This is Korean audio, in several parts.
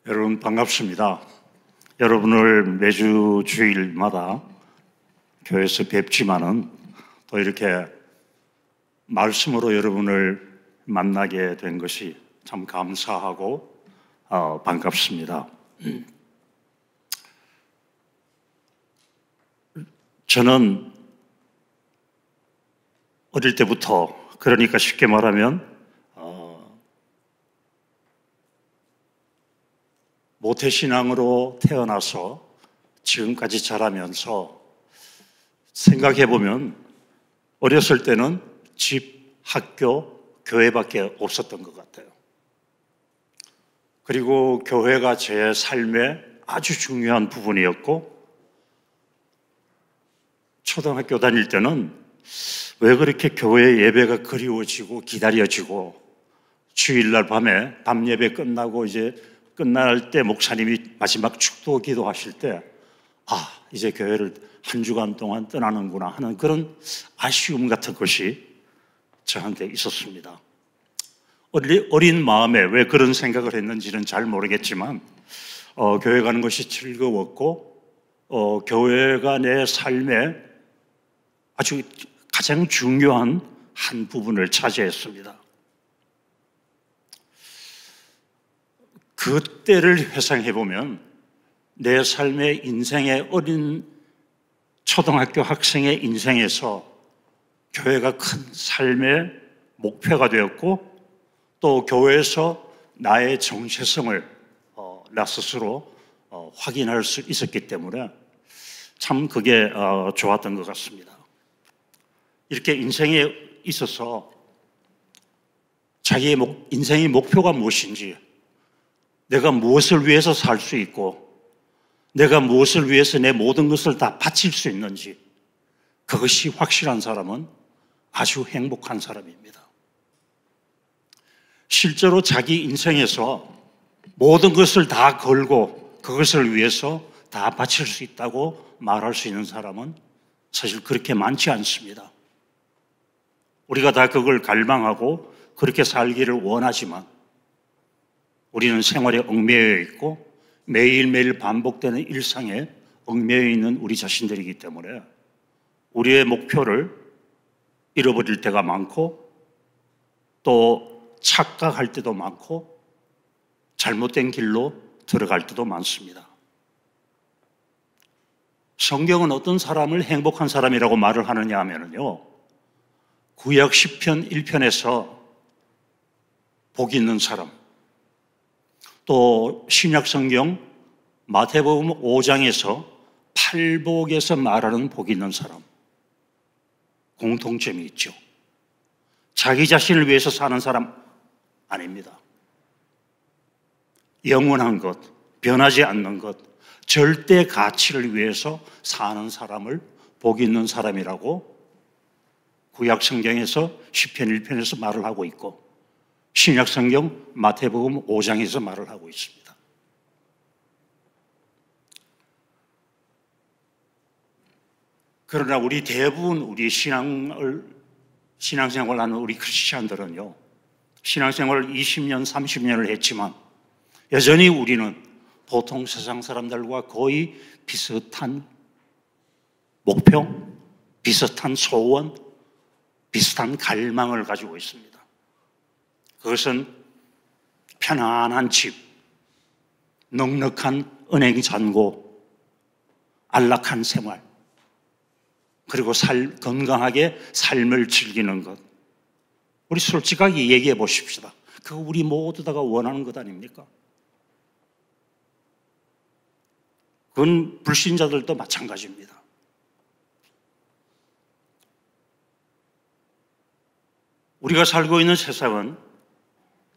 여러분 반갑습니다. 여러분을 매주 주일마다 교회에서 뵙지만은 또 이렇게 말씀으로 여러분을 만나게 된 것이 참 감사하고 반갑습니다. 저는 어릴 때부터, 그러니까 쉽게 말하면 모태신앙으로 태어나서 지금까지 자라면서 생각해보면 어렸을 때는 집, 학교, 교회밖에 없었던 것 같아요. 그리고 교회가 제 삶의 아주 중요한 부분이었고, 초등학교 다닐 때는 왜 그렇게 교회 예배가 그리워지고 기다려지고, 주일날 밤에 밤 예배 끝나고 이제 끝날 때 목사님이 마지막 축도 기도하실 때 이제 교회를 한 주간 동안 떠나는구나 하는 그런 아쉬움 같은 것이 저한테 있었습니다. 어린 마음에 왜 그런 생각을 했는지는 잘 모르겠지만 교회 가는 것이 즐거웠고 교회가 내 삶의 아주 가장 중요한 한 부분을 차지했습니다. 그때를 회상해보면 내 삶의 인생의 어린 초등학교 학생의 인생에서 교회가 큰 삶의 목표가 되었고, 또 교회에서 나의 정체성을 나 스스로 확인할 수 있었기 때문에 참 그게 좋았던 것 같습니다. 이렇게 인생에 있어서 자기의 인생의 목표가 무엇인지, 내가 무엇을 위해서 살 수 있고 내가 무엇을 위해서 내 모든 것을 다 바칠 수 있는지, 그것이 확실한 사람은 아주 행복한 사람입니다. 실제로 자기 인생에서 모든 것을 다 걸고 그것을 위해서 다 바칠 수 있다고 말할 수 있는 사람은 사실 그렇게 많지 않습니다. 우리가 다 그걸 갈망하고 그렇게 살기를 원하지만 우리는 생활에 얽매여 있고 매일매일 반복되는 일상에 얽매여 있는 우리 자신들이기 때문에 우리의 목표를 잃어버릴 때가 많고, 또 착각할 때도 많고, 잘못된 길로 들어갈 때도 많습니다. 성경은 어떤 사람을 행복한 사람이라고 말을 하느냐 하면요, 구약 시편 1편에서 복 있는 사람, 또 신약 성경 마태복음 5장에서 팔복에서 말하는 복 있는 사람, 공통점이 있죠. 자기 자신을 위해서 사는 사람 아닙니다. 영원한 것, 변하지 않는 것, 절대 가치를 위해서 사는 사람을 복 있는 사람이라고 구약 성경에서 시편 1편에서 말을 하고 있고, 신약 성경 마태복음 5장에서 말을 하고 있습니다. 그러나 우리 대부분 우리 신앙생활을 하는 우리 크리스찬들은요, 신앙생활을 20년, 30년을 했지만 여전히 우리는 보통 세상 사람들과 거의 비슷한 목표, 비슷한 소원, 비슷한 갈망을 가지고 있습니다. 그것은 편안한 집, 넉넉한 은행 잔고, 안락한 생활, 그리고 건강하게 삶을 즐기는 것. 우리 솔직하게 얘기해 보십시다. 그거 우리 모두 다가 원하는 것 아닙니까? 그건 불신자들도 마찬가지입니다. 우리가 살고 있는 세상은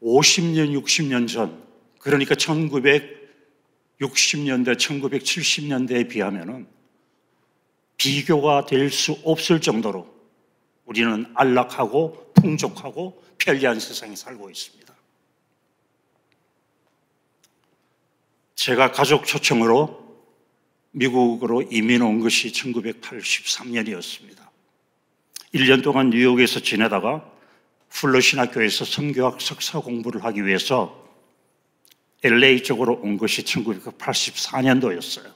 50년, 60년 전, 그러니까 1960년대, 1970년대에 비하면은 비교가 될 수 없을 정도로 우리는 안락하고 풍족하고 편리한 세상에 살고 있습니다. 제가 가족 초청으로 미국으로 이민 온 것이 1983년이었습니다. 1년 동안 뉴욕에서 지내다가 풀러 신학교에서 선교학 석사 공부를 하기 위해서 LA 쪽으로 온 것이 1984년도였어요.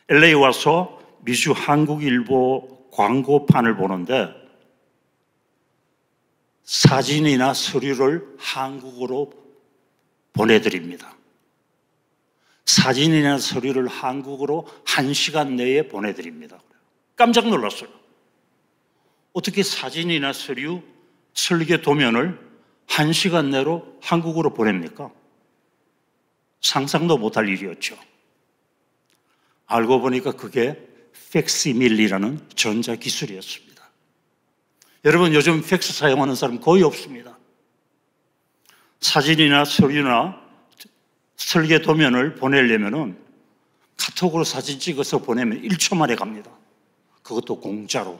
LA 와서 미주 한국일보 광고판을 보는데 사진이나 서류를 한국어로 보내드립니다. 사진이나 서류를 한국어로 1시간 내에 보내드립니다. 깜짝 놀랐어요. 어떻게 사진이나 서류, 설계 도면을 1시간 내로 한국어로 보냅니까? 상상도 못할 일이었죠. 알고 보니까 그게 팩시밀리라는 전자기술이었습니다. 여러분, 요즘 팩스 사용하는 사람 거의 없습니다. 사진이나 서류나 설계 도면을 보내려면 카톡으로 사진 찍어서 보내면 1초 만에 갑니다. 그것도 공짜로.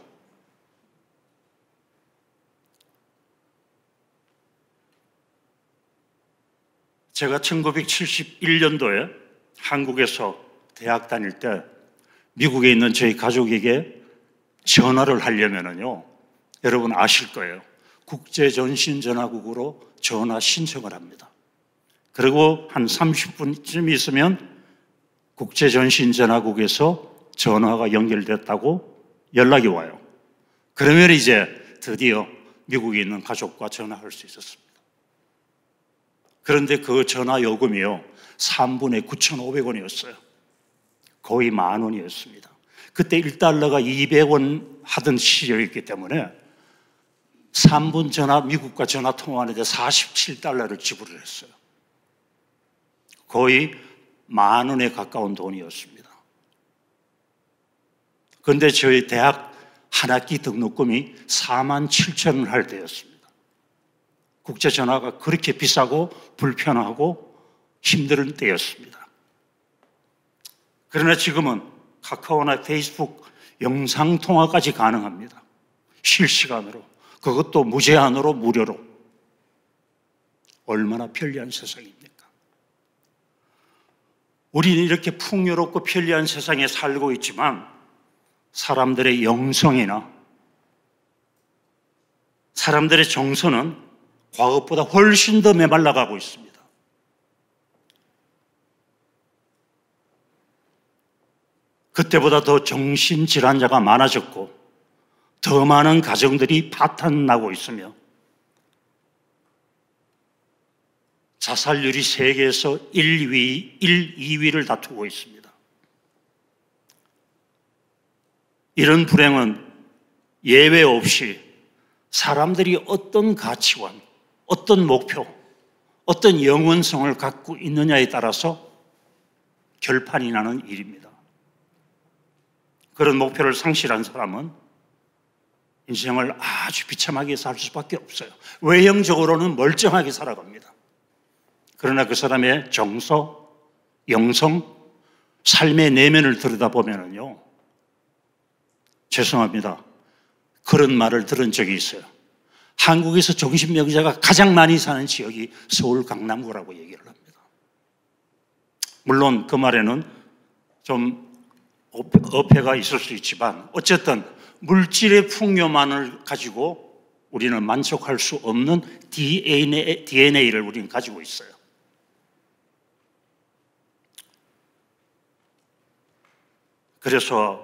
제가 1971년도에 한국에서 대학 다닐 때 미국에 있는 저희 가족에게 전화를 하려면요, 여러분 아실 거예요. 국제전신전화국으로 전화 신청을 합니다. 그리고 한 30분쯤 있으면 국제전신전화국에서 전화가 연결됐다고 연락이 와요. 그러면 이제 드디어 미국에 있는 가족과 전화할 수 있었습니다. 그런데 그 전화 요금이요, 3분에 9,500원이었어요. 거의 10,000원이었습니다. 그때 1달러가 200원 하던 시절이었기 때문에 3분 전화, 미국과 전화 통화하는데 47달러를 지불을 했어요. 거의 10,000원에 가까운 돈이었습니다. 그런데 저희 대학 한 학기 등록금이 47,000원 할 때였습니다. 국제전화가 그렇게 비싸고 불편하고 힘든 때였습니다. 그러나 지금은 카카오나 페이스북 영상통화까지 가능합니다. 실시간으로. 그것도 무제한으로 무료로. 얼마나 편리한 세상입니까? 우리는 이렇게 풍요롭고 편리한 세상에 살고 있지만 사람들의 영성이나 사람들의 정서는 과거보다 훨씬 더 메말라가고 있습니다. 그때보다 더 정신질환자가 많아졌고 더 많은 가정들이 파탄나고 있으며 자살률이 세계에서 1, 2위를 다투고 있습니다. 이런 불행은 예외 없이 사람들이 어떤 가치관, 어떤 목표, 어떤 영원성을 갖고 있느냐에 따라서 결판이 나는 일입니다. 그런 목표를 상실한 사람은 인생을 아주 비참하게 살 수밖에 없어요. 외형적으로는 멀쩡하게 살아갑니다. 그러나 그 사람의 정서, 영성, 삶의 내면을 들여다보면요, 죄송합니다, 그런 말을 들은 적이 있어요. 한국에서 정신병자가 가장 많이 사는 지역이 서울 강남구라고 얘기를 합니다. 물론 그 말에는 좀 어폐가 있을 수 있지만 어쨌든 물질의 풍요만을 가지고 우리는 만족할 수 없는 DNA를 우리는 가지고 있어요. 그래서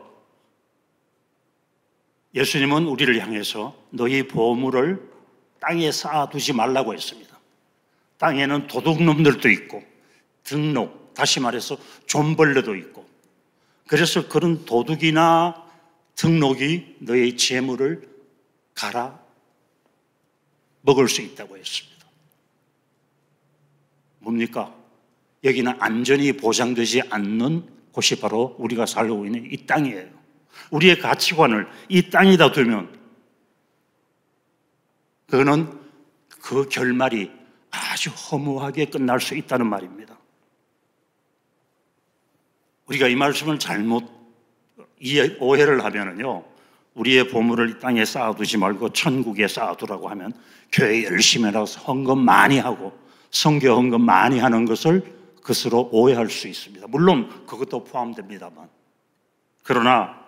예수님은 우리를 향해서 너희 보물을 땅에 쌓아두지 말라고 했습니다. 땅에는 도둑놈들도 있고 등록, 다시 말해서 존벌레도 있고, 그래서 그런 도둑이나 등록이 너의 재물을 갈아 먹을 수 있다고 했습니다. 뭡니까? 여기는 안전이 보장되지 않는 곳이 바로 우리가 살고 있는 이 땅이에요. 우리의 가치관을 이 땅에다 두면 그거는 그 결말이 아주 허무하게 끝날 수 있다는 말입니다. 우리가 이 말씀을 잘못 오해를 하면은요, 우리의 보물을 이 땅에 쌓아두지 말고 천국에 쌓아두라고 하면 교회 열심히 나가서 헌금 많이 하고 선교 헌금 많이 하는 것을 그것으로 오해할 수 있습니다. 물론 그것도 포함됩니다만, 그러나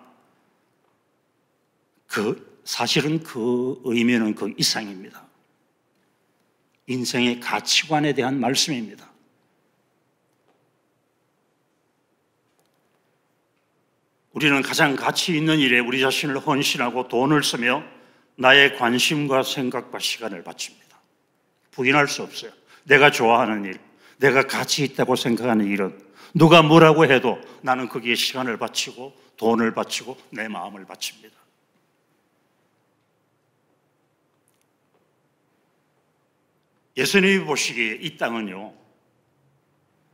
사실은 그 의미는 그 이상입니다. 인생의 가치관에 대한 말씀입니다. 우리는 가장 가치 있는 일에 우리 자신을 헌신하고 돈을 쓰며 나의 관심과 생각과 시간을 바칩니다. 부인할 수 없어요. 내가 좋아하는 일, 내가 가치 있다고 생각하는 일은 누가 뭐라고 해도 나는 거기에 시간을 바치고 돈을 바치고 내 마음을 바칩니다. 예수님이 보시기에 이 땅은요,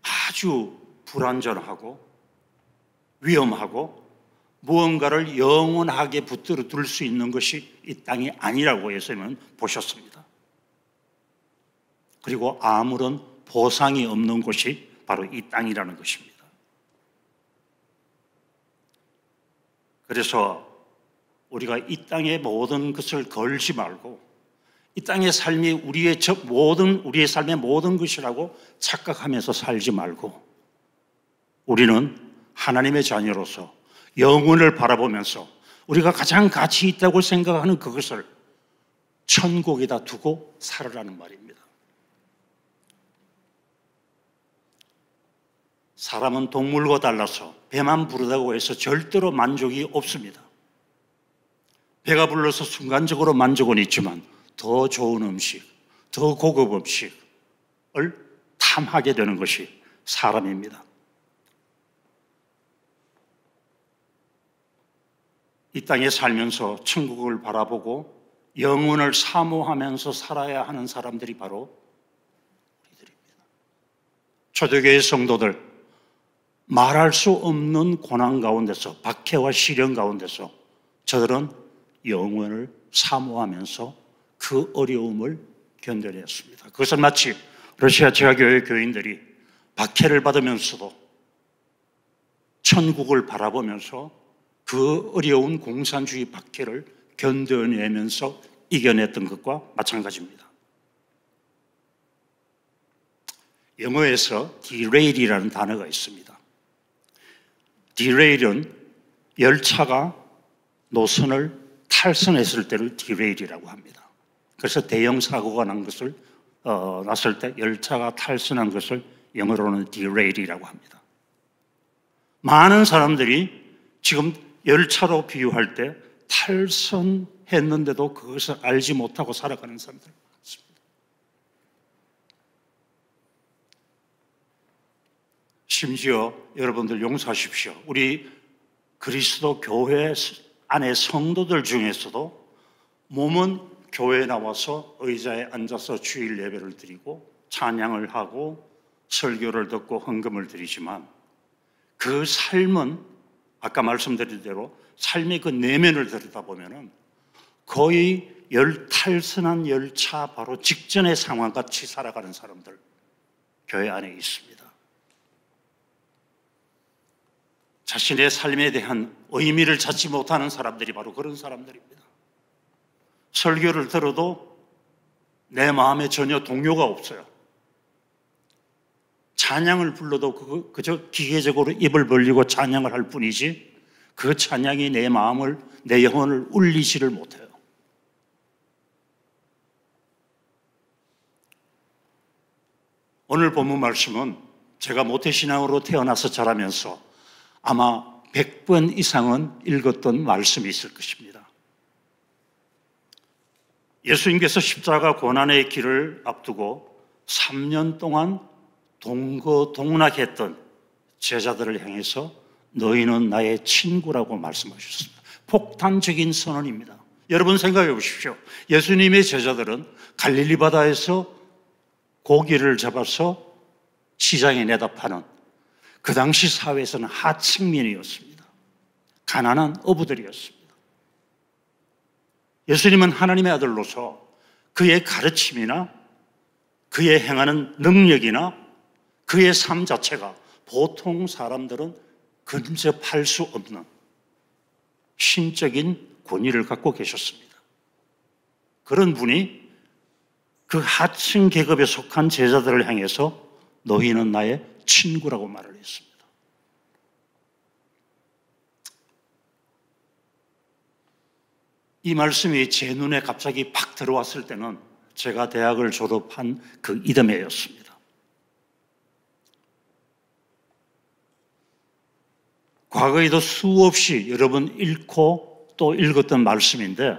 아주 불완전하고 위험하고 무언가를 영원하게 붙들어 둘 수 있는 것이 이 땅이 아니라고 예수님은 보셨습니다. 그리고 아무런 보상이 없는 곳이 바로 이 땅이라는 것입니다. 그래서 우리가 이 땅의 모든 것을 걸지 말고 이 땅의 삶이 우리의 삶의 모든 것이라고 착각하면서 살지 말고 우리는 하나님의 자녀로서 영혼을 바라보면서 우리가 가장 가치 있다고 생각하는 그것을 천국에다 두고 살으라는 말입니다. 사람은 동물과 달라서 배만 부르다고 해서 절대로 만족이 없습니다. 배가 불러서 순간적으로 만족은 있지만 더 좋은 음식, 더 고급 음식을 탐하게 되는 것이 사람입니다. 이 땅에 살면서 천국을 바라보고 영혼을 사모하면서 살아야 하는 사람들이 바로 우리들입니다. 초대교회 성도들, 말할 수 없는 고난 가운데서, 박해와 시련 가운데서 저들은 영혼을 사모하면서 그 어려움을 견뎌냈습니다. 그것은 마치 러시아 제가교회 교인들이 박해를 받으면서도 천국을 바라보면서 그 어려운 공산주의 박해를 견뎌내면서 이겨냈던 것과 마찬가지입니다. 영어에서 derail이라는 단어가 있습니다. derail은 열차가 노선을 탈선했을 때를 derail이라고 합니다. 그래서 대형 사고가 났을 때 열차가 탈선한 것을 영어로는 derail이라고 합니다. 많은 사람들이 지금 열차로 비유할 때 탈선했는데도 그것을 알지 못하고 살아가는 사람들 많습니다. 심지어 여러분들 용서하십시오. 우리 그리스도 교회 안에 성도들 중에서도 몸은 교회에 나와서 의자에 앉아서 주일 예배를 드리고 찬양을 하고 설교를 듣고 헌금을 드리지만 그 삶은 아까 말씀드린 대로 삶의 그 내면을 들여다보면 거의 탈선한 열차 바로 직전의 상황같이 살아가는 사람들 교회 안에 있습니다. 자신의 삶에 대한 의미를 찾지 못하는 사람들이 바로 그런 사람들입니다. 설교를 들어도 내 마음에 전혀 동요가 없어요. 찬양을 불러도 그저 기계적으로 입을 벌리고 찬양을 할 뿐이지 그 찬양이 내 마음을, 내 영혼을 울리지를 못해요. 오늘 본문 말씀은 제가 모태신앙으로 태어나서 자라면서 아마 100번 이상은 읽었던 말씀이 있을 것입니다. 예수님께서 십자가 고난의 길을 앞두고 3년 동안 동거동락했던 제자들을 향해서 너희는 나의 친구라고 말씀하셨습니다. 폭탄적인 선언입니다. 여러분 생각해 보십시오. 예수님의 제자들은 갈릴리 바다에서 고기를 잡아서 시장에 내다 파는 그 당시 사회에서는 하층민이었습니다. 가난한 어부들이었습니다. 예수님은 하나님의 아들로서 그의 가르침이나 그의 행하는 능력이나 그의 삶 자체가 보통 사람들은 근접할 수 없는 신적인 권위를 갖고 계셨습니다. 그런 분이 그 하층 계급에 속한 제자들을 향해서 너희는 나의 친구라고 말을 했습니다. 이 말씀이 제 눈에 갑자기 팍 들어왔을 때는 제가 대학을 졸업한 그 이듬해였습니다. 과거에도 수없이 여러 번 읽고 또 읽었던 말씀인데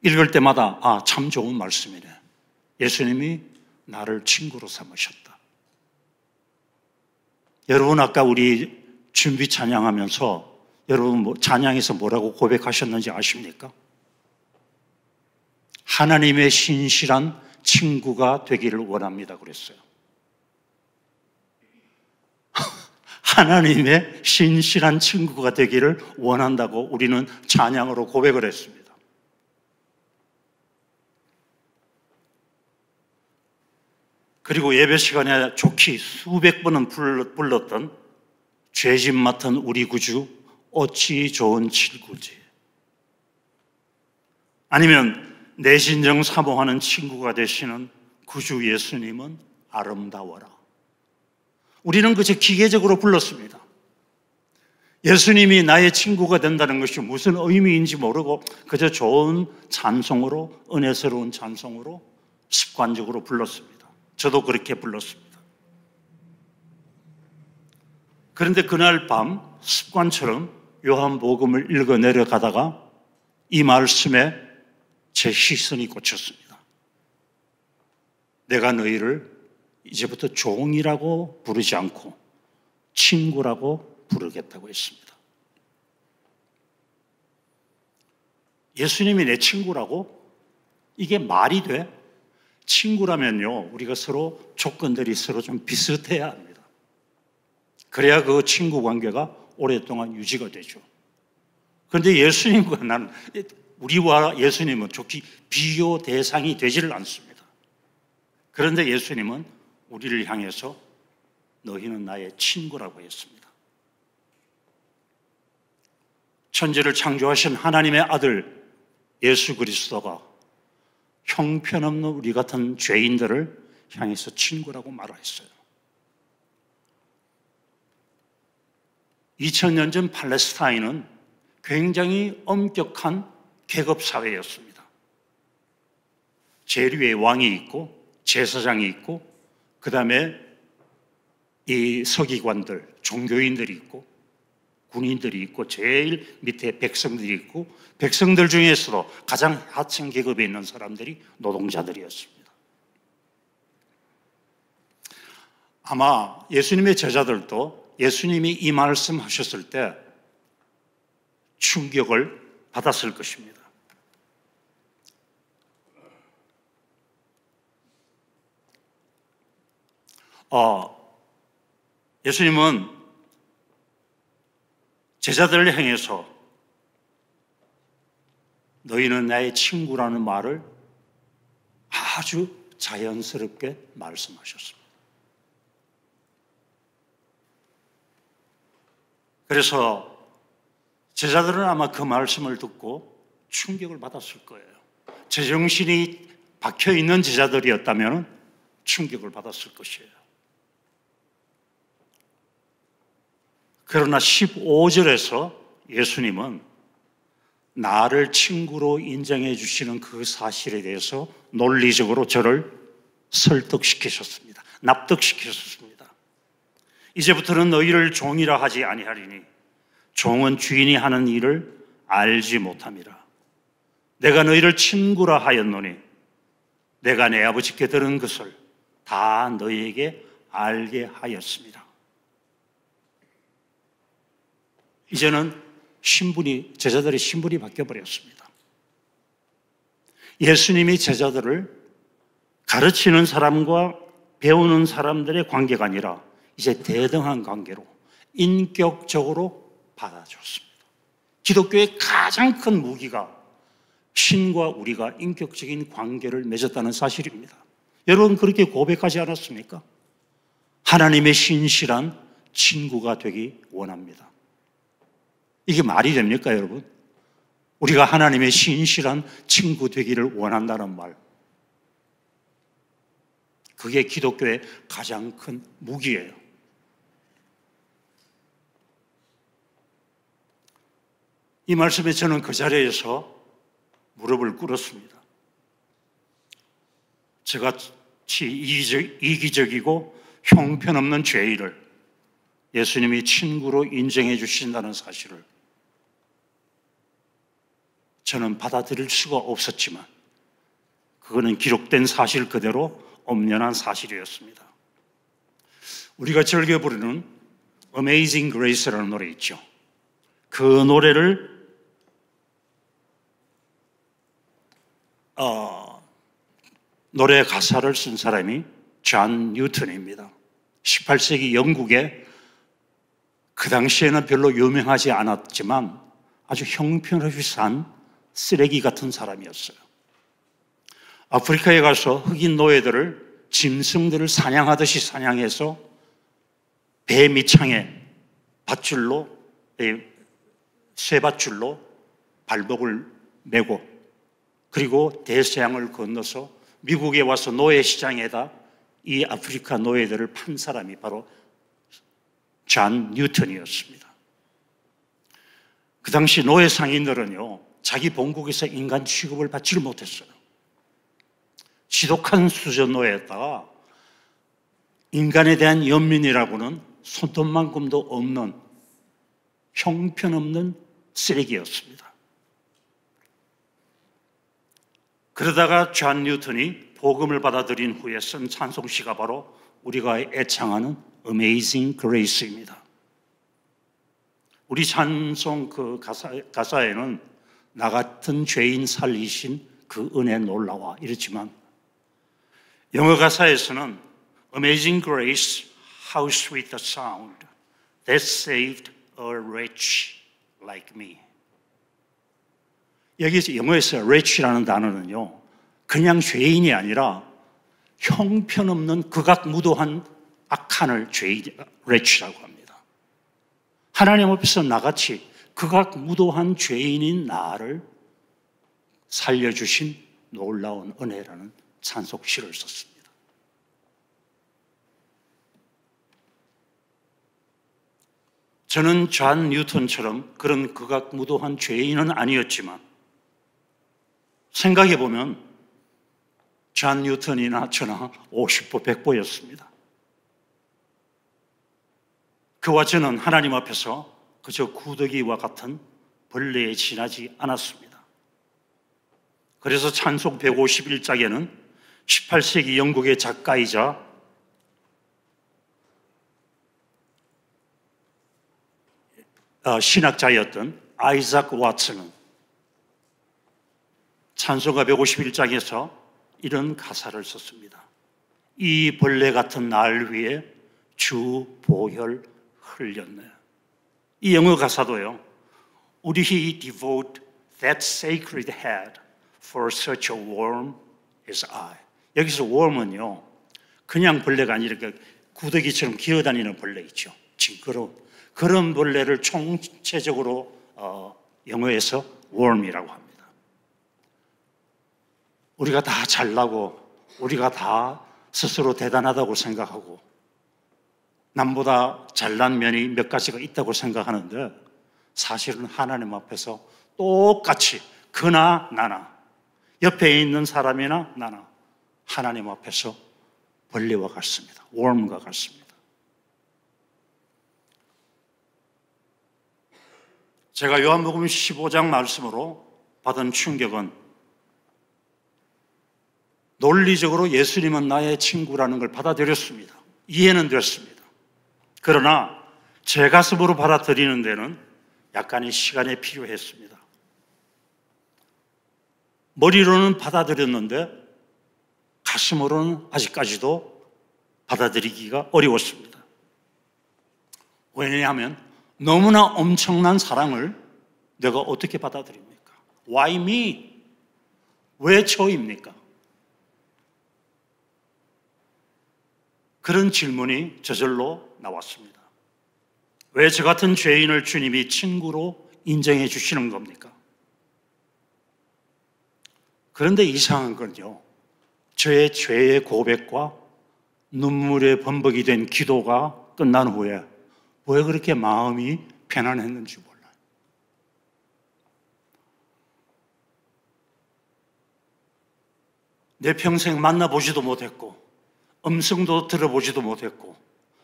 읽을 때마다 참 좋은 말씀이네. 예수님이 나를 친구로 삼으셨다. 여러분 아까 우리 준비 찬양하면서 여러분 찬양에서 뭐라고 고백하셨는지 아십니까? 하나님의 신실한 친구가 되기를 원합니다 그랬어요. 하나님의 신실한 친구가 되기를 원한다고 우리는 찬양으로 고백을 했습니다. 그리고 예배 시간에 좋게 수백 번은 불렀던 죄짐 맡은 우리 구주 어찌 좋은 친구지. 아니면 내 진정 사모하는 친구가 되시는 구주 예수님은 아름다워라. 우리는 그저 기계적으로 불렀습니다. 예수님이 나의 친구가 된다는 것이 무슨 의미인지 모르고 그저 좋은 찬송으로, 은혜스러운 찬송으로 습관적으로 불렀습니다. 저도 그렇게 불렀습니다. 그런데 그날 밤 습관처럼 요한복음을 읽어 내려가다가 이 말씀에 제 시선이 꽂혔습니다. 내가 너희를 이제부터 종이라고 부르지 않고 친구라고 부르겠다고 했습니다. 예수님이 내 친구라고? 이게 말이 돼? 친구라면요, 우리가 서로 조건들이 서로 좀 비슷해야 합니다. 그래야 그 친구 관계가 오랫동안 유지가 되죠. 그런데 예수님과 나는, 우리와 예수님은 좋게 비교 대상이 되지를 않습니다. 그런데 예수님은 우리를 향해서 너희는 나의 친구라고 했습니다. 천지를 창조하신 하나님의 아들 예수 그리스도가 형편없는 우리 같은 죄인들을 향해서 친구라고 말했어요. 2000년 전 팔레스타인은 굉장히 엄격한 계급사회였습니다. 재류의 왕이 있고 제사장이 있고 그 다음에 이 서기관들, 종교인들이 있고 군인들이 있고 제일 밑에 백성들이 있고 백성들 중에서도 가장 하층 계급에 있는 사람들이 노동자들이었습니다. 아마 예수님의 제자들도 예수님이 이 말씀하셨을 때 충격을 받았을 것입니다. 예수님은 제자들을 향해서 너희는 나의 친구라는 말을 아주 자연스럽게 말씀하셨습니다. 그래서 제자들은 아마 그 말씀을 듣고 충격을 받았을 거예요. 제정신이 박혀있는 제자들이었다면 충격을 받았을 것이에요. 그러나 15절에서 예수님은 나를 친구로 인정해 주시는 그 사실에 대해서 논리적으로 저를 설득시키셨습니다. 납득시키셨습니다. 이제부터는 너희를 종이라 하지 아니하리니 종은 주인이 하는 일을 알지 못함이라. 내가 너희를 친구라 하였노니 내가 내 아버지께 들은 것을 다 너희에게 알게 하였습니다. 이제는 제자들의 신분이 바뀌어버렸습니다. 예수님이 제자들을 가르치는 사람과 배우는 사람들의 관계가 아니라 이제 대등한 관계로 인격적으로 받아줬습니다. 기독교의 가장 큰 무기가 신과 우리가 인격적인 관계를 맺었다는 사실입니다. 여러분 그렇게 고백하지 않았습니까? 하나님의 신실한 친구가 되기 원합니다. 이게 말이 됩니까, 여러분? 우리가 하나님의 신실한 친구 되기를 원한다는 말. 그게 기독교의 가장 큰 무기예요. 이 말씀에 저는 그 자리에서 무릎을 꿇었습니다. 저같이 이기적이고 형편없는 죄인을 예수님이 친구로 인정해 주신다는 사실을 저는 받아들일 수가 없었지만 그거는 기록된 사실 그대로 엄연한 사실이었습니다. 우리가 즐겨 부르는 Amazing Grace라는 노래 있죠. 그 노래를 노래 가사를 쓴 사람이 존 뉴턴입니다. 18세기 영국에 그 당시에는 별로 유명하지 않았지만 아주 형편없이 산 쓰레기 같은 사람이었어요. 아프리카에 가서 흑인 노예들을 짐승들을 사냥하듯이 사냥해서 배 밑창에 쇠밧줄로 발목을 메고 그리고 대서양을 건너서 미국에 와서 노예 시장에다 이 아프리카 노예들을 판 사람이 바로 존 뉴턴이었습니다. 그 당시 노예 상인들은요, 자기 본국에서 인간 취급을 받지를 못했어요. 지독한 수저 노예에다가 인간에 대한 연민이라고는 손톱만큼도 없는 형편없는 쓰레기였습니다. 그러다가 존 뉴턴이 복음을 받아들인 후에 쓴 찬송시가 바로 우리가 애창하는 Amazing Grace입니다. 우리 찬송 그 가사에는 나 같은 죄인 살리신 그 은혜 놀라와 이렇지만 영어 가사에서는 Amazing Grace, how sweet the sound that saved a wretch like me. 여기서 영어에서 wretch라는 단어는요, 그냥 죄인이 아니라 형편없는 극악무도한 악한을 wretch라고 합니다. 하나님 앞에서 나같이 극악무도한 죄인인 나를 살려주신 놀라운 은혜라는 찬송시를 썼습니다. 저는 존 뉴턴처럼 그런 극악무도한 죄인은 아니었지만 생각해보면 존 뉴턴이나 저나 50보 100보였습니다. 그와 저는 하나님 앞에서 그저 구더기와 같은 벌레에 지나지 않았습니다. 그래서 찬송 151장에는 18세기 영국의 작가이자 신학자였던 아이작 왓슨은 찬송가 151장에서 이런 가사를 썼습니다. 이 벌레 같은 날 위에 주 보혈 흘렸네. 이 영어 가사도요. Would he devote that sacred head for such a worm as I? 여기서 worm은요. 그냥 벌레가 아니라 구더기처럼 기어다니는 벌레 있죠. 징그러운 그런 벌레를 총체적으로 영어에서 worm이라고 합니다. 우리가 다 잘나고 우리가 다 스스로 대단하다고 생각하고 남보다 잘난 면이 몇 가지가 있다고 생각하는데 사실은 하나님 앞에서 똑같이 그나 나나 옆에 있는 사람이나 나나 하나님 앞에서 벌레와 같습니다. worm과 같습니다. 제가 요한복음 15장 말씀으로 받은 충격은 논리적으로 예수님은 나의 친구라는 걸 받아들였습니다. 이해는 됐습니다. 그러나 제 가슴으로 받아들이는 데는 약간의 시간이 필요했습니다. 머리로는 받아들였는데 가슴으로는 아직까지도 받아들이기가 어려웠습니다. 왜냐하면 너무나 엄청난 사랑을 내가 어떻게 받아들입니까? Why me? 왜 저입니까? 그런 질문이 저절로 나왔습니다. 왜 저 같은 죄인을 주님이 친구로 인정해 주시는 겁니까? 그런데 이상한 건요. 저의 죄의 고백과 눈물의 범벅이 된 기도가 끝난 후에 왜 그렇게 마음이 편안했는지 몰라요. 내 평생 만나보지도 못했고 음성도 들어보지도 못했고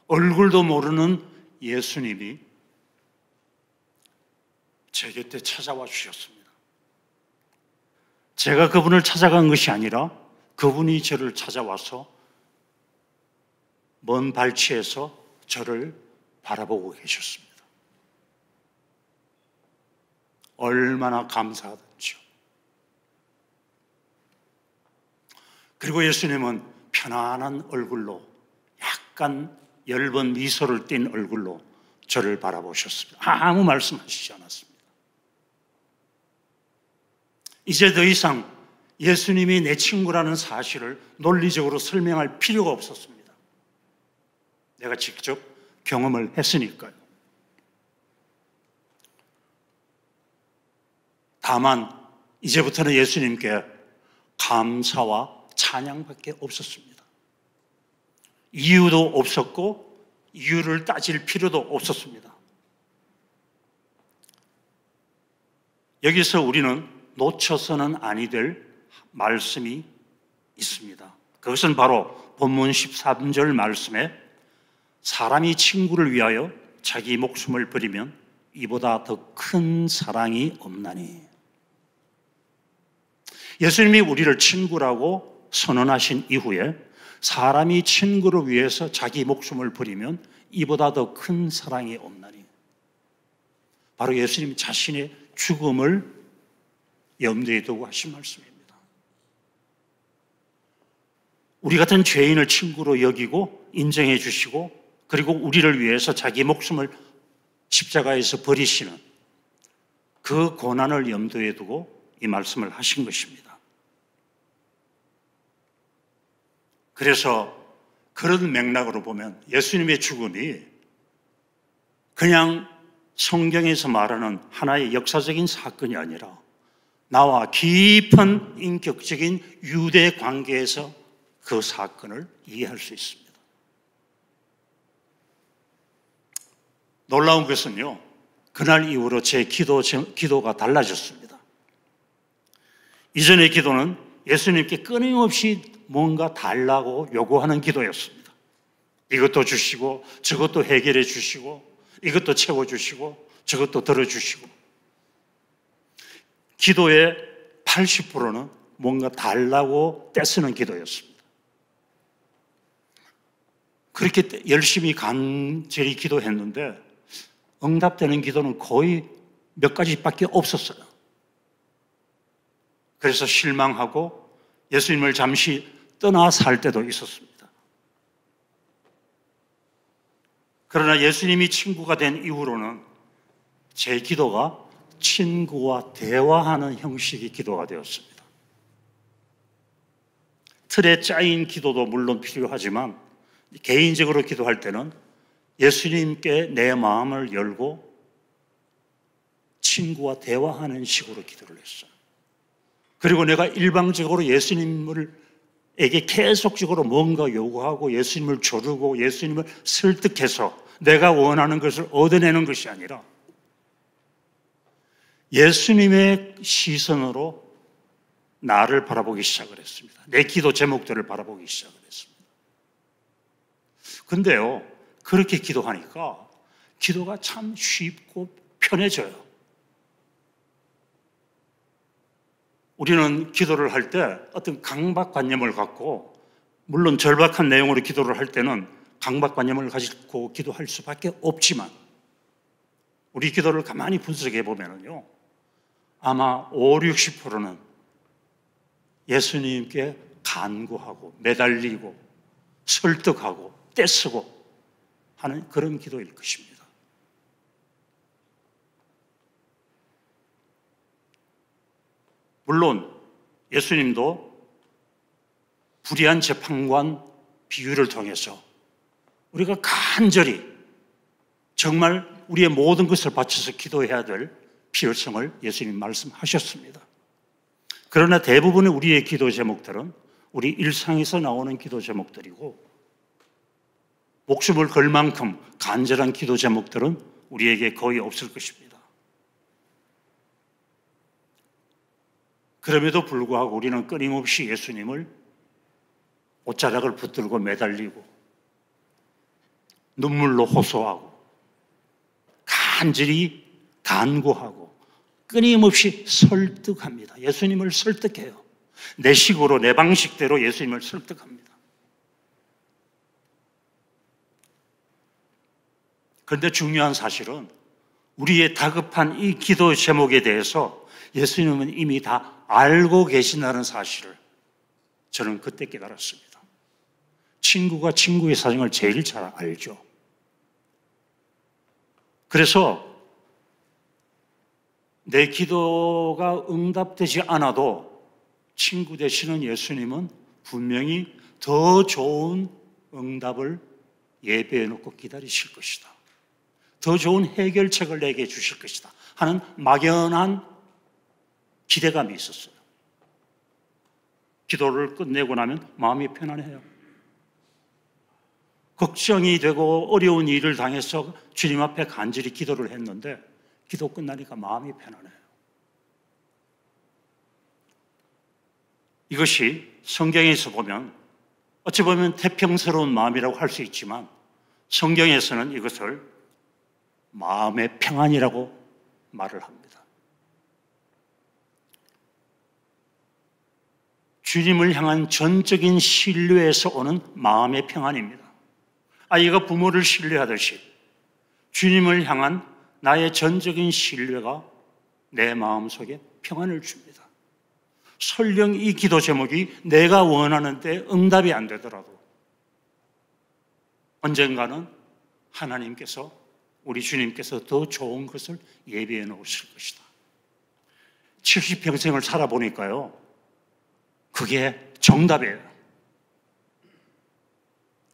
얼굴도 모르는 예수님이 제 곁에 찾아와 주셨습니다. 제가 그분을 찾아간 것이 아니라 그분이 저를 찾아와서 먼 발치에서 저를 바라보고 계셨습니다. 얼마나 감사하던지요. 그리고 예수님은 편안한 얼굴로, 약간 엷은 미소를 띤 얼굴로 저를 바라보셨습니다. 아무 말씀하시지 않았습니다. 이제 더 이상 예수님이 내 친구라는 사실을 논리적으로 설명할 필요가 없었습니다. 내가 직접 경험을 했으니까요. 다만 이제부터는 예수님께 감사와 찬양밖에 없었습니다. 이유도 없었고 이유를 따질 필요도 없었습니다. 여기서 우리는 놓쳐서는 아니 될 말씀이 있습니다. 그것은 바로 본문 13절 말씀에 사람이 친구를 위하여 자기 목숨을 버리면 이보다 더 큰 사랑이 없나니. 예수님이 우리를 친구라고 선언하신 이후에 사람이 친구를 위해서 자기 목숨을 버리면 이보다 더 큰 사랑이 없나니. 바로 예수님 자신의 죽음을 염두에 두고 하신 말씀입니다. 우리 같은 죄인을 친구로 여기고 인정해 주시고 그리고 우리를 위해서 자기 목숨을 십자가에서 버리시는 그 고난을 염두에 두고 이 말씀을 하신 것입니다. 그래서 그런 맥락으로 보면 예수님의 죽음이 그냥 성경에서 말하는 하나의 역사적인 사건이 아니라 나와 깊은 인격적인 유대 관계에서 그 사건을 이해할 수 있습니다. 놀라운 것은요, 그날 이후로 제 기도가 달라졌습니다. 이전의 기도는 예수님께 끊임없이 뭔가 달라고 요구하는 기도였습니다. 이것도 주시고 저것도 해결해 주시고 이것도 채워주시고 저것도 들어주시고. 기도의 80%는 뭔가 달라고 떼쓰는 기도였습니다. 그렇게 열심히 간절히 기도했는데 응답되는 기도는 거의 몇 가지밖에 없었어요. 그래서 실망하고 예수님을 잠시 떠나 살 때도 있었습니다. 그러나 예수님이 친구가 된 이후로는 제 기도가 친구와 대화하는 형식의 기도가 되었습니다. 틀에 짜인 기도도 물론 필요하지만 개인적으로 기도할 때는 예수님께 내 마음을 열고 친구와 대화하는 식으로 기도를 했어요. 그리고 내가 일방적으로 예수님에게 계속적으로 뭔가 요구하고 예수님을 조르고 예수님을 설득해서 내가 원하는 것을 얻어내는 것이 아니라 예수님의 시선으로 나를 바라보기 시작을 했습니다. 내 기도 제목들을 바라보기 시작을 했습니다. 근데요, 그렇게 기도하니까 기도가 참 쉽고 편해져요. 우리는 기도를 할 때 어떤 강박관념을 갖고, 물론 절박한 내용으로 기도를 할 때는 강박관념을 가지고 기도할 수밖에 없지만 우리 기도를 가만히 분석해 보면요, 아마 50-60%는 예수님께 간구하고 매달리고 설득하고 떼쓰고 하는 그런 기도일 것입니다. 물론 예수님도 불의한 재판관 비유를 통해서 우리가 간절히 정말 우리의 모든 것을 바쳐서 기도해야 될 필요성을 예수님 말씀하셨습니다. 그러나 대부분의 우리의 기도 제목들은 우리 일상에서 나오는 기도 제목들이고 목숨을 걸 만큼 간절한 기도 제목들은 우리에게 거의 없을 것입니다. 그럼에도 불구하고 우리는 끊임없이 예수님을 옷자락을 붙들고 매달리고 눈물로 호소하고 간절히 간구하고 끊임없이 설득합니다. 예수님을 설득해요. 내 식으로, 내 방식대로 예수님을 설득합니다. 그런데 중요한 사실은 우리의 다급한 이 기도 제목에 대해서 예수님은 이미 다 알고 계신다는 사실을 저는 그때 깨달았습니다. 친구가 친구의 사정을 제일 잘 알죠. 그래서 내 기도가 응답되지 않아도 친구 되시는 예수님은 분명히 더 좋은 응답을 예배해 놓고 기다리실 것이다. 더 좋은 해결책을 내게 주실 것이다 하는 막연한 기대감이 있었어요. 기도를 끝내고 나면 마음이 편안해요. 걱정이 되고 어려운 일을 당해서 주님 앞에 간절히 기도를 했는데 기도 끝나니까 마음이 편안해요. 이것이 성경에서 보면 어찌 보면 태평스러운 마음이라고 할 수 있지만 성경에서는 이것을 마음의 평안이라고 말을 합니다. 주님을 향한 전적인 신뢰에서 오는 마음의 평안입니다. 아이가 부모를 신뢰하듯이 주님을 향한 나의 전적인 신뢰가 내 마음속에 평안을 줍니다. 설령 이 기도 제목이 내가 원하는데 응답이 안 되더라도 언젠가는 하나님께서, 우리 주님께서 더 좋은 것을 예비해 놓으실 것이다. 70평생을 살아보니까요, 그게 정답이에요.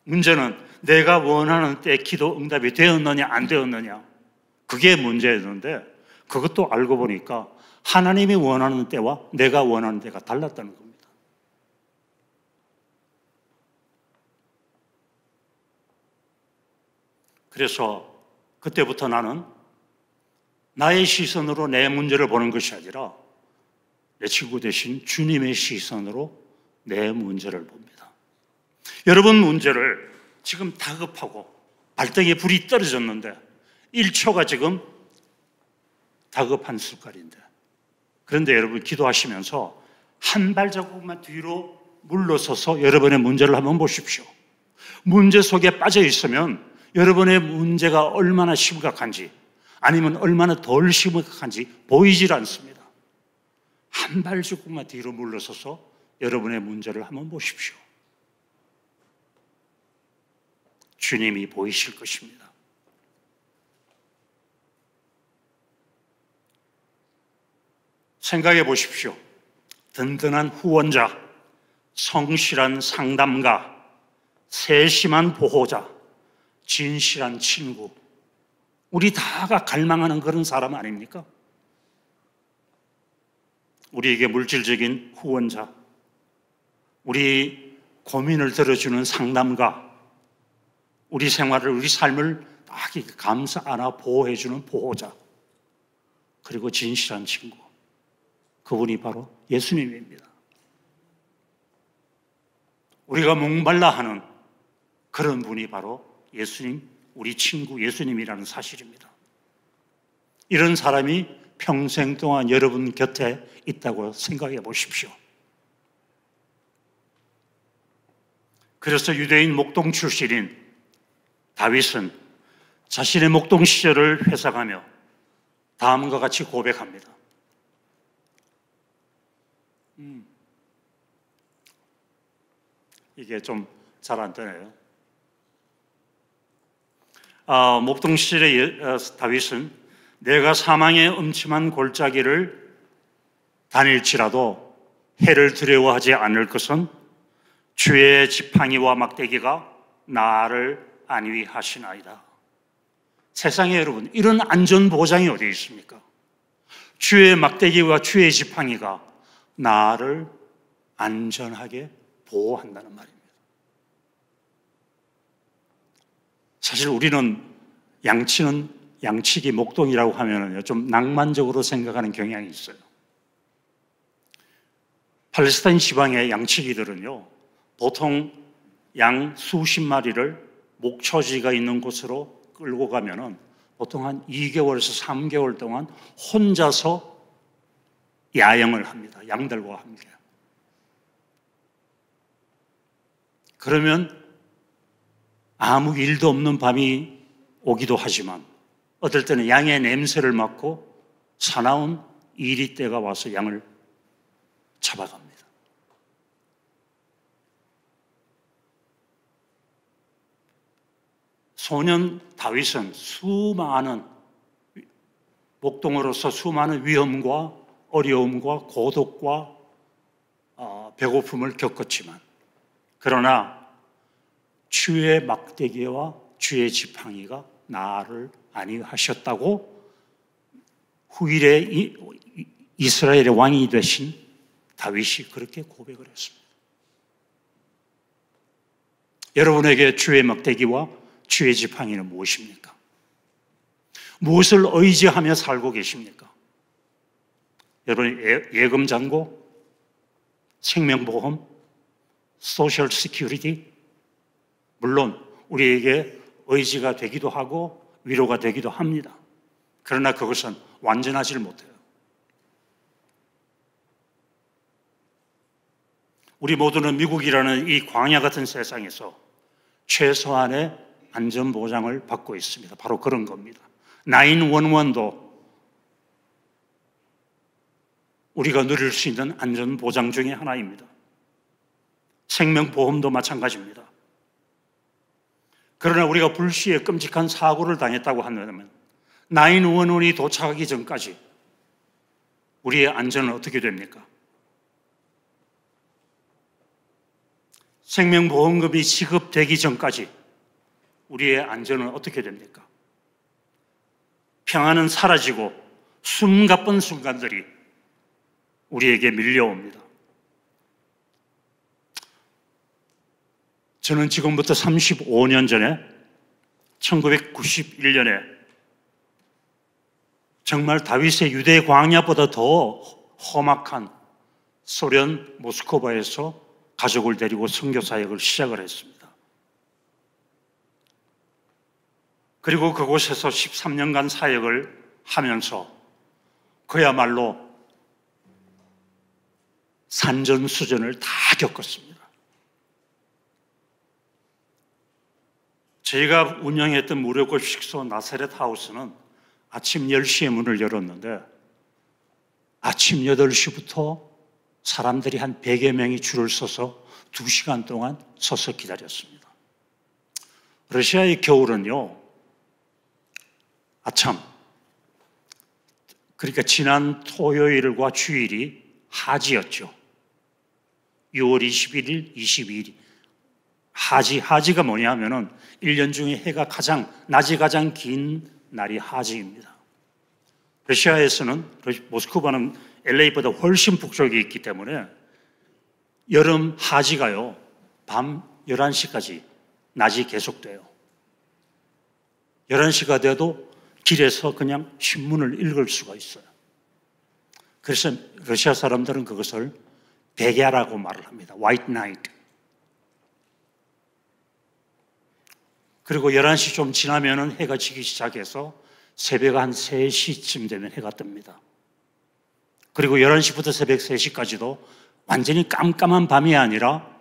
문제는 내가 원하는 때 기도 응답이 되었느냐 안 되었느냐, 그게 문제였는데 그것도 알고 보니까 하나님이 원하는 때와 내가 원하는 때가 달랐다는 겁니다. 그래서 그때부터 나는 나의 시선으로 내 문제를 보는 것이 아니라 내 친구 대신 주님의 시선으로 내 문제를 봅니다. 여러분 문제를 지금 다급하고 발등에 불이 떨어졌는데 1초가 지금 다급한 숟갈인데, 그런데 여러분 기도하시면서 한 발자국만 뒤로 물러서서 여러분의 문제를 한번 보십시오. 문제 속에 빠져 있으면 여러분의 문제가 얼마나 심각한지 아니면 얼마나 덜 심각한지 보이질 않습니다. 한 발자국만 뒤로 물러서서 여러분의 문제를 한번 보십시오. 주님이 보이실 것입니다. 생각해 보십시오. 든든한 후원자, 성실한 상담가, 세심한 보호자, 진실한 친구, 우리 다가 갈망하는 그런 사람 아닙니까? 우리에게 물질적인 후원자, 우리 고민을 들어주는 상담가, 우리 생활을, 우리 삶을 딱 감싸 안아 보호해주는 보호자, 그리고 진실한 친구, 그분이 바로 예수님입니다. 우리가 목말라 하는 그런 분이 바로 예수님, 우리 친구 예수님이라는 사실입니다. 이런 사람이 평생 동안 여러분 곁에 있다고 생각해 보십시오. 그래서 유대인 목동 출신인 다윗은 자신의 목동 시절을 회상하며 다음과 같이 고백합니다. 이게 좀 잘 안 되네요. 목동 시절의 다윗은 내가 사망의 음침한 골짜기를 다닐지라도 해를 두려워하지 않을 것은 주의 지팡이와 막대기가 나를 안위하시나이다. 세상에 여러분, 이런 안전보장이 어디 있습니까? 주의 막대기와 주의 지팡이가 나를 안전하게 보호한다는 말입니다. 사실 우리는 양치기 목동이라고 하면요, 좀 낭만적으로 생각하는 경향이 있어요. 팔레스타인 지방의 양치기들은요, 보통 양 수십 마리를 목초지가 있는 곳으로 끌고 가면은 보통 한 2개월에서 3개월 동안 혼자서 야영을 합니다. 양들과 함께. 그러면 아무 일도 없는 밤이 오기도 하지만 어떨 때는 양의 냄새를 맡고 사나운 이리떼가 와서 양을 잡아갑니다. 소년 다윗은 수많은 목동으로서 수많은 위험과 어려움과 고독과 배고픔을 겪었지만 그러나 주의 막대기와 주의 지팡이가 나를 안위하셨다고 후일에 이스라엘의 왕이 되신 다윗이 그렇게 고백을 했습니다. 여러분에게 주의 막대기와 주의 지팡이는 무엇입니까? 무엇을 의지하며 살고 계십니까? 여러분 예금잔고, 생명보험, 소셜 시큐리티, 물론 우리에게 의지가 되기도 하고 위로가 되기도 합니다. 그러나 그것은 완전하지 못해요. 우리 모두는 미국이라는 이 광야 같은 세상에서 최소한의 안전보장을 받고 있습니다. 바로 그런 겁니다. 911도 우리가 누릴 수 있는 안전보장 중에 하나입니다. 생명보험도 마찬가지입니다. 그러나 우리가 불시에 끔찍한 사고를 당했다고 한다면 911이 도착하기 전까지 우리의 안전은 어떻게 됩니까? 생명보험금이 지급되기 전까지 우리의 안전은 어떻게 됩니까? 평안은 사라지고 숨가쁜 순간들이 우리에게 밀려옵니다. 저는 지금부터 35년 전에 1991년에 정말 다윗의 유대 광야보다 더 험악한 소련 모스크바에서 가족을 데리고 선교 사역을 시작을 했습니다. 그리고 그곳에서 13년간 사역을 하면서 그야말로 산전수전을 다 겪었습니다. 저희가 운영했던 무료급 식소 나사렛 하우스는 아침 10시에 문을 열었는데 아침 8시부터 사람들이 한 100여 명이 줄을 서서 2시간 동안 서서 기다렸습니다. 러시아의 겨울은요, 아참, 그러니까 지난 토요일과 주일이 하지였죠. 6월 21일, 22일. 하지가 뭐냐 하면은 1년 중에 낮이 가장 긴 날이 하지입니다. 러시아에서는, 모스크바는 LA보다 훨씬 북쪽에 있기 때문에 여름 하지가요, 밤 11시까지 낮이 계속돼요. 11시가 돼도 길에서 그냥 신문을 읽을 수가 있어요. 그래서 러시아 사람들은 그것을 백야라고 말을 합니다. White Night. 그리고 11시 좀 지나면은 해가 지기 시작해서 새벽 한 3시쯤 되면 해가 뜹니다. 그리고 11시부터 새벽 3시까지도 완전히 깜깜한 밤이 아니라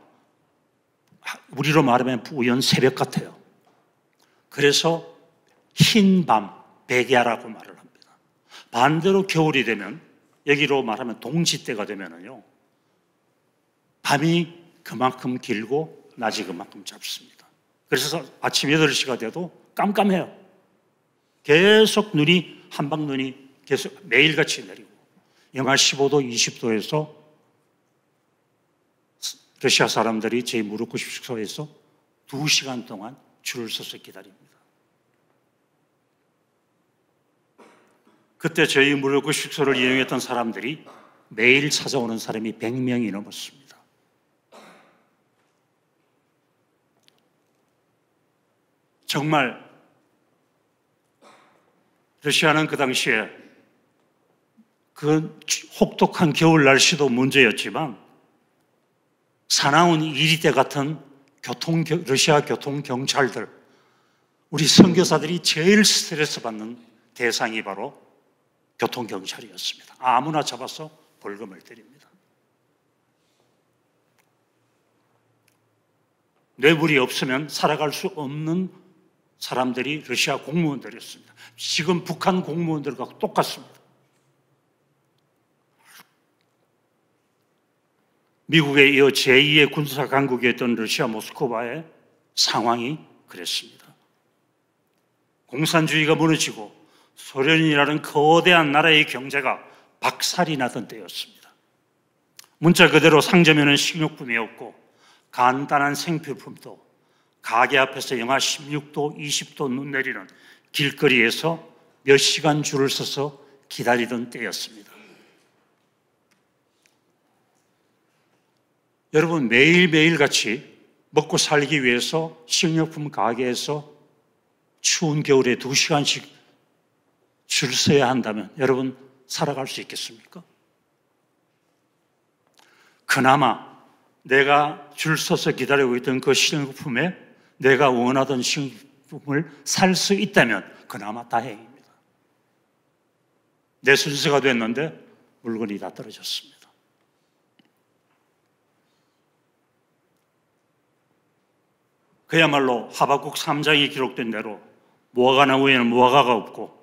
우리로 말하면 우연 새벽 같아요. 그래서 흰 밤, 백야라고 말을 합니다. 반대로 겨울이 되면, 여기로 말하면 동지 때가 되면은요, 밤이 그만큼 길고 낮이 그만큼 짧습니다. 그래서 아침 8시가 돼도 깜깜해요. 계속 눈이, 한방눈이 계속 매일같이 내리고 영하 15도, 20도에서 러시아 사람들이 제 무릎 식소에서 2시간 동안 줄을 서서 기다립니다. 그때 저희 무료급 식소를 이용했던 사람들이 매일 찾아오는 사람이 100명이 넘었습니다. 정말 러시아는 그 당시에 그 혹독한 겨울 날씨도 문제였지만 사나운 이리떼 같은 러시아 교통경찰들, 우리 선교사들이 제일 스트레스 받는 대상이 바로 교통경찰이었습니다. 아무나 잡아서 벌금을 때립니다. 뇌물이 없으면 살아갈 수 없는 사람들이 러시아 공무원들이었습니다. 지금 북한 공무원들과 똑같습니다. 미국에 이어 제2의 군사 강국이었던 러시아 모스크바의 상황이 그랬습니다. 공산주의가 무너지고 소련이라는 거대한 나라의 경제가 박살이 나던 때였습니다. 문자 그대로 상점에는 식료품이었고 간단한 생필품도 가게 앞에서 영하 16도, 20도 눈 내리는 길거리에서 몇 시간 줄을 서서 기다리던 때였습니다. 여러분, 매일매일 같이 먹고 살기 위해서 식료품 가게에서 추운 겨울에 2시간씩 줄 서야 한다면 여러분 살아갈 수 있겠습니까? 그나마 내가 줄 서서 기다리고 있던 그 식료품에 내가 원하던 식료품을 살 수 있다면 그나마 다행입니다. 내 순서가 됐는데 물건이 다 떨어졌습니다. 그야말로 하박국 3장에 기록된 대로 무화과나무에는 무화과가 없고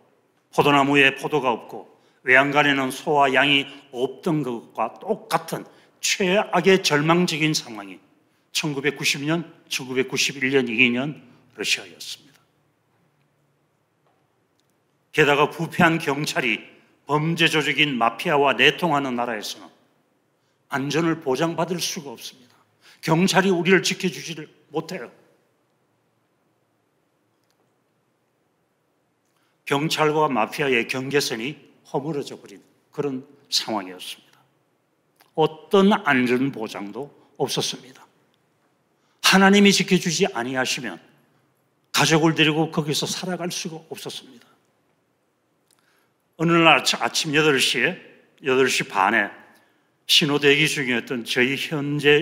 포도나무에 포도가 없고 외양간에는 소와 양이 없던 것과 똑같은 최악의 절망적인 상황이 1990년, 1991년, 2년 러시아였습니다. 게다가 부패한 경찰이 범죄 조직인 마피아와 내통하는 나라에서는 안전을 보장받을 수가 없습니다. 경찰이 우리를 지켜주지를 못해요. 경찰과 마피아의 경계선이 허물어져 버린 그런 상황이었습니다. 어떤 안전 보장도 없었습니다. 하나님이 지켜주지 아니하시면 가족을 데리고 거기서 살아갈 수가 없었습니다. 어느 날 아침 8시 반에 신호 대기 중이었던 저희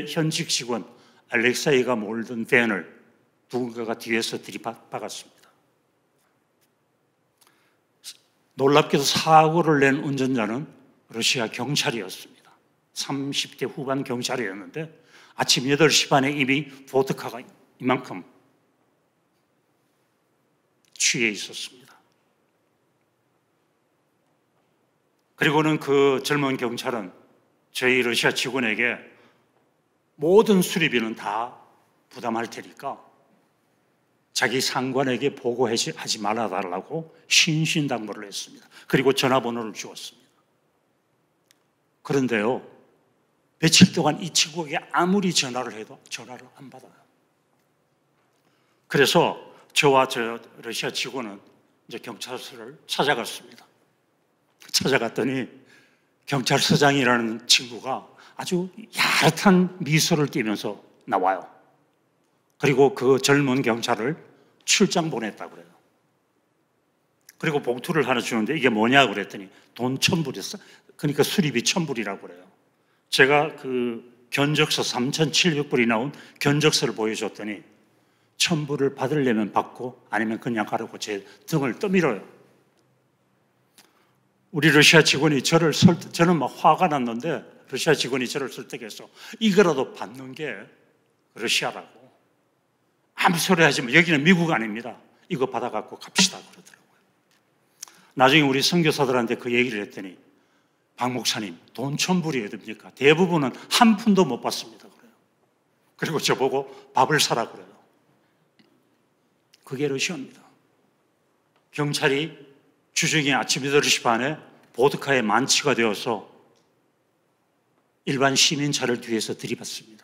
현직 직원 알렉사이가 몰던 밴을 누군가가 뒤에서 들이박았습니다. 놀랍게도 사고를 낸 운전자는 러시아 경찰이었습니다. 30대 후반 경찰이었는데 아침 8시 반에 이미 보드카가 이만큼 취해 있었습니다. 그리고는 그 젊은 경찰은 저희 러시아 직원에게 모든 수리비는 다 부담할 테니까 자기 상관에게 보고하지 말아달라고 신신당부를 했습니다. 그리고 전화번호를 주었습니다. 그런데요, 며칠 동안 이 친구에게 아무리 전화를 해도 전화를 안 받아요. 그래서 저와 저 러시아 직원은 이제 경찰서를 찾아갔습니다. 찾아갔더니 경찰서장이라는 친구가 아주 야릇한 미소를 띠면서 나와요. 그리고 그 젊은 경찰을 출장 보냈다고 그래요. 그리고 봉투를 하나 주는데 이게 뭐냐고 그랬더니 돈 1,000불이었어. 그러니까 수리비 1,000불이라고 그래요. 제가 그 견적서 3,700불이 나온 견적서를 보여줬더니 1,000불을 받으려면 받고 아니면 그냥 가라고 제 등을 떠밀어요. 우리 러시아 직원이 저는 막 화가 났는데 러시아 직원이 저를 설득해서 이거라도 받는 게 러시아라고. 아무 소리 하지 마. 여기는 미국 아닙니다. 이거 받아갖고 갑시다 그러더라고요. 나중에 우리 선교사들한테 그 얘기를 했더니 박 목사님 돈 1,000불이어야 됩니까? 대부분은 한 푼도 못 받습니다 그래요. 그리고 저보고 밥을 사라 그래요. 그게 러시아입니다. 경찰이 주중에 아침 8시 반에 보드카에 만취가 되어서 일반 시민차를 뒤에서 들이받습니다.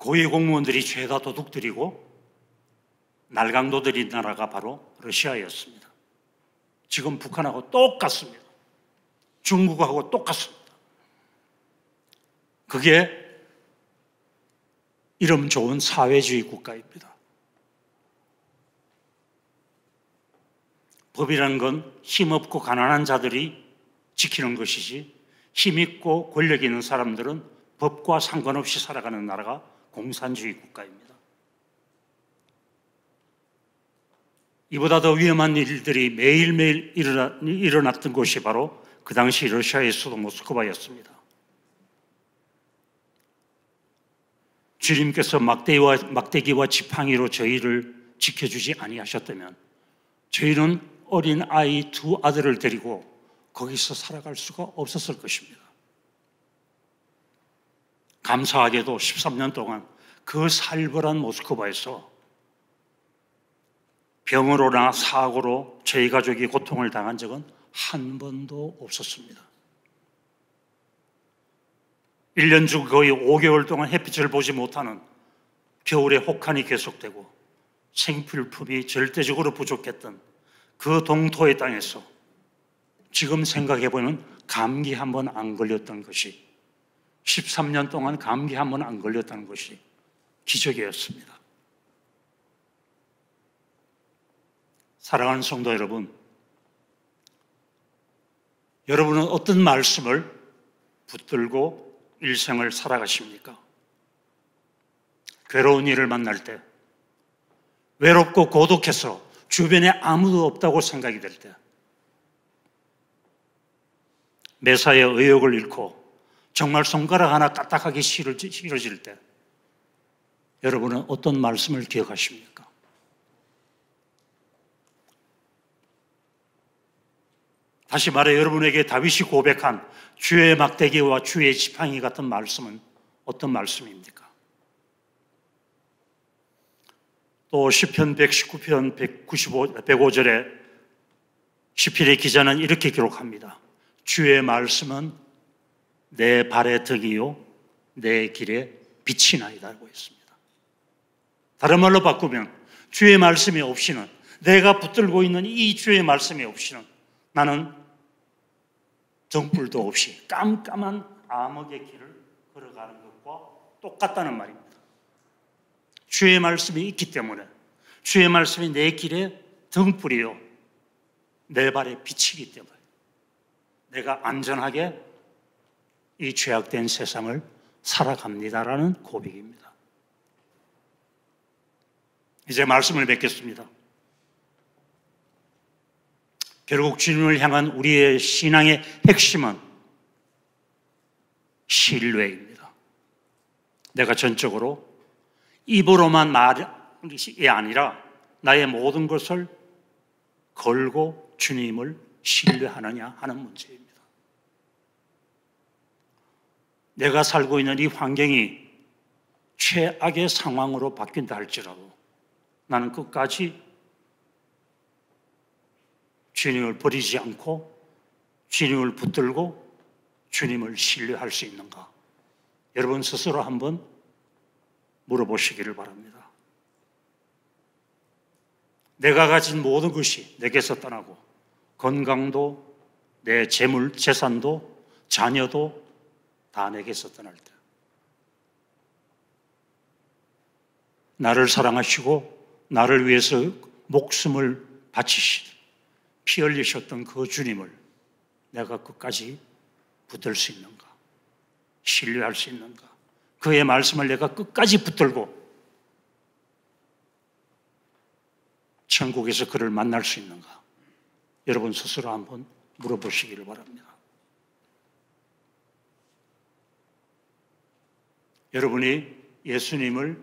고위 공무원들이 죄다 도둑들이고 날강도들인 나라가 바로 러시아였습니다. 지금 북한하고 똑같습니다. 중국하고 똑같습니다. 그게 이름 좋은 사회주의 국가입니다. 법이라는 건 힘없고 가난한 자들이 지키는 것이지 힘있고 권력 있는 사람들은 법과 상관없이 살아가는 나라가 공산주의 국가입니다. 이보다 더 위험한 일들이 매일매일 일어났던 곳이 바로 그 당시 러시아의 수도 모스크바였습니다. 주님께서 막대기와 지팡이로 저희를 지켜주지 아니하셨다면 저희는 어린 아이 두 아들을 데리고 거기서 살아갈 수가 없었을 것입니다. 감사하게도 13년 동안 그 살벌한 모스크바에서 병으로나 사고로 저희 가족이 고통을 당한 적은 한 번도 없었습니다. 1년 중 거의 5개월 동안 햇빛을 보지 못하는 겨울에 혹한이 계속되고 생필품이 절대적으로 부족했던 그 동토의 땅에서 지금 생각해보면 감기 한 번 안 걸렸던 것이 13년 동안 감기 한 번 안 걸렸다는 것이 기적이었습니다. 사랑하는 성도 여러분, 여러분은 어떤 말씀을 붙들고 일생을 살아가십니까? 괴로운 일을 만날 때, 외롭고 고독해서 주변에 아무도 없다고 생각이 될 때, 매사에 의욕을 잃고 정말 손가락 하나 까딱하기 싫어질 때 여러분은 어떤 말씀을 기억하십니까? 다시 말해 여러분에게 다윗이 고백한 주의 막대기와 주의 지팡이 같은 말씀은 어떤 말씀입니까? 또 시편 119편 105절에 시편의 기자는 이렇게 기록합니다. 주의 말씀은 내 발의 덕이요 내 길에 빛이 나이다라고 했습니다. 다른 말로 바꾸면 주의 말씀이 없이는, 내가 붙들고 있는 이 주의 말씀이 없이는 나는 등불도 없이 깜깜한 암흑의 길을 걸어가는 것과 똑같다는 말입니다. 주의 말씀이 있기 때문에, 주의 말씀이 내 길에 등불이요 내 발에 빛이기 때문에 내가 안전하게 이 죄악된 세상을 살아갑니다라는 고백입니다. 이제 말씀을 맺겠습니다. 결국 주님을 향한 우리의 신앙의 핵심은 신뢰입니다. 내가 전적으로 입으로만 말이 아니라 나의 모든 것을 걸고 주님을 신뢰하느냐 하는 문제입니다. 내가 살고 있는 이 환경이 최악의 상황으로 바뀐다 할지라도 나는 끝까지 주님을 버리지 않고 주님을 붙들고 주님을 신뢰할 수 있는가? 여러분 스스로 한번 물어보시기를 바랍니다. 내가 가진 모든 것이 내게서 떠나고 건강도, 내 재물, 재산도, 자녀도 다 내게서 떠날 때 나를 사랑하시고 나를 위해서 목숨을 바치시고 피 흘리셨던 그 주님을 내가 끝까지 붙들 수 있는가? 신뢰할 수 있는가? 그의 말씀을 내가 끝까지 붙들고 천국에서 그를 만날 수 있는가? 여러분 스스로 한번 물어보시기를 바랍니다. 여러분이 예수님을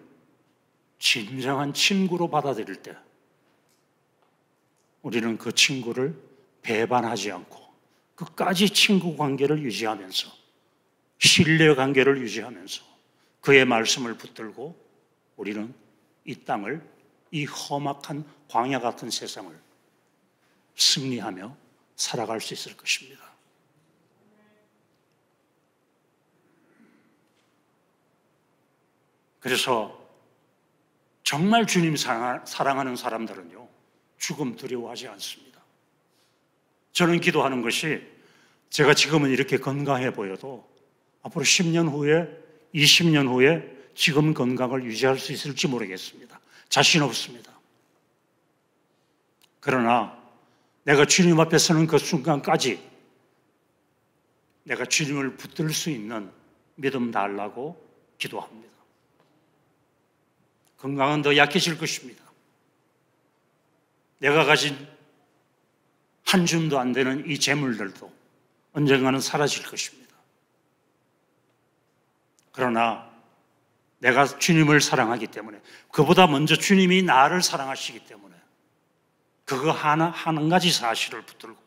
진정한 친구로 받아들일 때 우리는 그 친구를 배반하지 않고 끝까지 친구 관계를 유지하면서 신뢰 관계를 유지하면서 그의 말씀을 붙들고 우리는 이 땅을, 이 험악한 광야 같은 세상을 승리하며 살아갈 수 있을 것입니다. 그래서 정말 주님 사랑하는 사람들은요, 죽음 두려워하지 않습니다. 저는 기도하는 것이 제가 지금은 이렇게 건강해 보여도 앞으로 10년 후에, 20년 후에 지금 건강을 유지할 수 있을지 모르겠습니다. 자신 없습니다. 그러나 내가 주님 앞에 서는 그 순간까지 내가 주님을 붙들 수 있는 믿음 달라고 기도합니다. 건강은 더 약해질 것입니다. 내가 가진 한 줌도 안 되는 이 재물들도 언젠가는 사라질 것입니다. 그러나 내가 주님을 사랑하기 때문에, 그보다 먼저 주님이 나를 사랑하시기 때문에 그거 한 가지 사실을 붙들고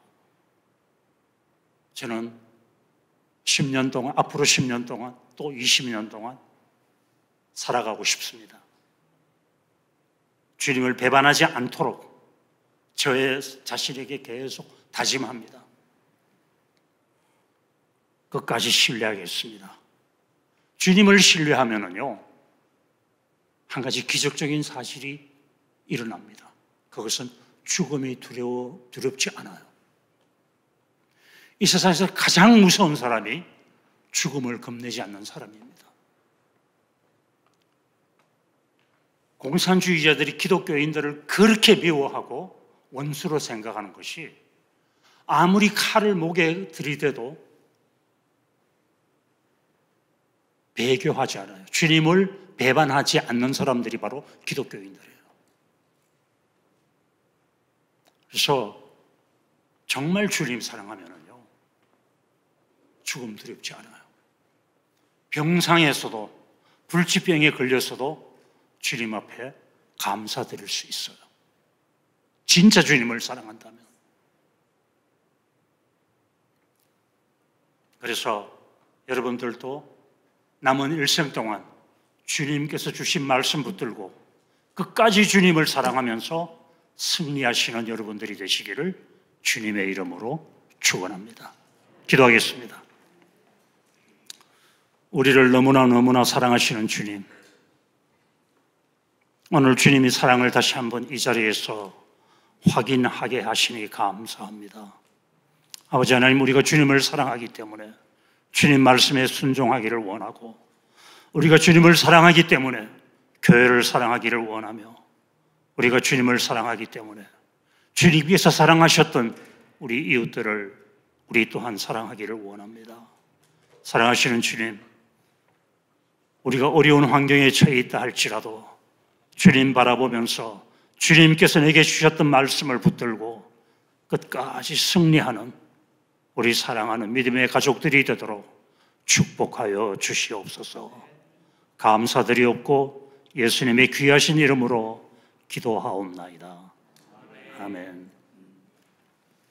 저는 10년 동안, 앞으로 10년 동안, 또 20년 동안 살아가고 싶습니다. 주님을 배반하지 않도록 저의 자신에게 계속 다짐합니다. 끝까지 신뢰하겠습니다. 주님을 신뢰하면은요, 한 가지 기적적인 사실이 일어납니다. 그것은 죽음이 두렵지 않아요. 이 세상에서 가장 무서운 사람이 죽음을 겁내지 않는 사람입니다. 공산주의자들이 기독교인들을 그렇게 미워하고 원수로 생각하는 것이, 아무리 칼을 목에 들이대도 배교하지 않아요. 주님을 배반하지 않는 사람들이 바로 기독교인들이에요. 그래서 정말 주님 사랑하면은요, 죽음 두렵지 않아요. 병상에서도, 불치병에 걸려서도 주님 앞에 감사드릴 수 있어요. 진짜 주님을 사랑한다면. 그래서 여러분들도 남은 일생 동안 주님께서 주신 말씀 붙들고 끝까지 주님을 사랑하면서 승리하시는 여러분들이 되시기를 주님의 이름으로 축원합니다. 기도하겠습니다. 우리를 너무나 사랑하시는 주님, 오늘 주님이 사랑을 다시 한번 이 자리에서 확인하게 하시니 감사합니다. 아버지 하나님, 우리가 주님을 사랑하기 때문에 주님 말씀에 순종하기를 원하고, 우리가 주님을 사랑하기 때문에 교회를 사랑하기를 원하며, 우리가 주님을 사랑하기 때문에 주님께서 사랑하셨던 우리 이웃들을 우리 또한 사랑하기를 원합니다. 사랑하시는 주님, 우리가 어려운 환경에 처해 있다 할지라도 주님 바라보면서 주님께서 내게 주셨던 말씀을 붙들고 끝까지 승리하는 우리 사랑하는 믿음의 가족들이 되도록 축복하여 주시옵소서. 감사드리옵고 예수님의 귀하신 이름으로 기도하옵나이다. 아멘.